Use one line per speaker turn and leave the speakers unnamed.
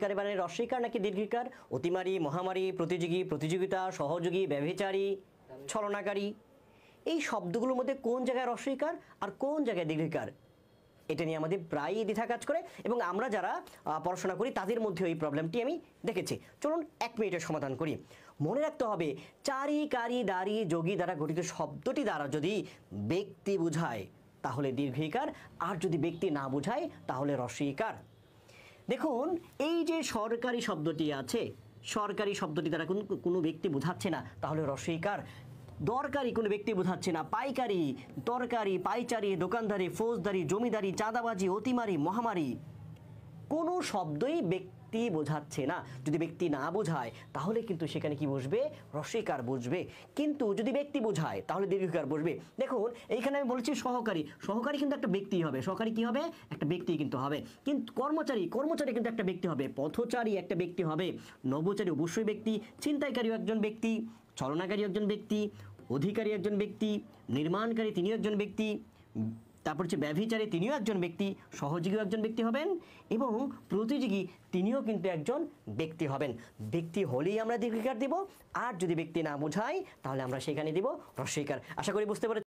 বলাৎকারী মানে রস্বইকার নাকি দীর্ঘিকার? অতিমারী, মহামারী, প্রতিযোগী, প্রতিযোগিতা, সহযোগী, ব্যভিচারী, ছলনাকারী, এই শব্দগুলোর মধ্যে কোন জায়গায় রস্বইকার আর কোন জায়গায় দীর্ঘিকার, এটা নিয়ে আমাদের প্রায়ই দ্বিধা কাজ করে এবং আমরা যারা পড়াশোনা করি তাদের মধ্যে এই প্রবলেমটি আমি দেখেছি। চলুন 1 মিনিটের সমাধান করি। মনে রাখতে হবে, চারি, কারি, দারি, যোগী দ্বারা গঠিত শব্দটি দ্বারা যদি ব্যক্তি বোঝায় তাহলে দীর্ঘিকার, আর যদি ব্যক্তি না বোঝায় তাহলে রস্বইকার। দেখুন, এই যে সরকারি শব্দটি আছে, সরকারি শব্দটি দ্বারা কোনো ব্যক্তি বোঝাচ্ছে না তাহলে রস্বইকার। দরকারি কোনো ব্যক্তি বোঝাচ্ছে না, পাইকারি, তরকারি, পাইচারি, দোকানদারি, ফৌজদারি, জমিদারি, চাঁদাবাজি, অতিমারি, মহামারী, কোনো শব্দই ব্যক্তি বোঝাচ্ছে না। যদি ব্যক্তি না বোঝায় তাহলে কিন্তু সেখানে কি বসবে? রস্বইকার বসবে। কিন্তু যদি ব্যক্তি বোঝায় তাহলে দীর্ঘিকার বসবে। দেখুন, এইখানে আমি বলেছি সহকারী, সহকারী কিন্তু একটা ব্যক্তি হবে। সহকারী কি হবে? একটা ব্যক্তি কিন্তু হবে। কিন্তু কর্মচারী, কর্মচারী কিন্তু একটা ব্যক্তি হবে। পথচারী একটা ব্যক্তি হবে। নভোচারী অবশ্যই ব্যক্তি। ছিনতাইকারীও একজন ব্যক্তি। ছলনাকারী একজন ব্যক্তি। অধিকারী একজন ব্যক্তি। নির্মাণকারী তিনিও একজন ব্যক্তি। তারপর হচ্ছে ব্যভিচারী, তিনিও একজন ব্যক্তি। সহযোগীও একজন ব্যক্তি হবেন এবং প্রতিযোগী তিনিও কিন্তু একজন ব্যক্তি হবেন। ব্যক্তি হলেই আমরা দীর্ঘিকার দিব, আর যদি ব্যক্তি না বোঝাই তাহলে আমরা সেখানে দিব রস্বইকার। আশা করি বুঝতে পেরেছেন।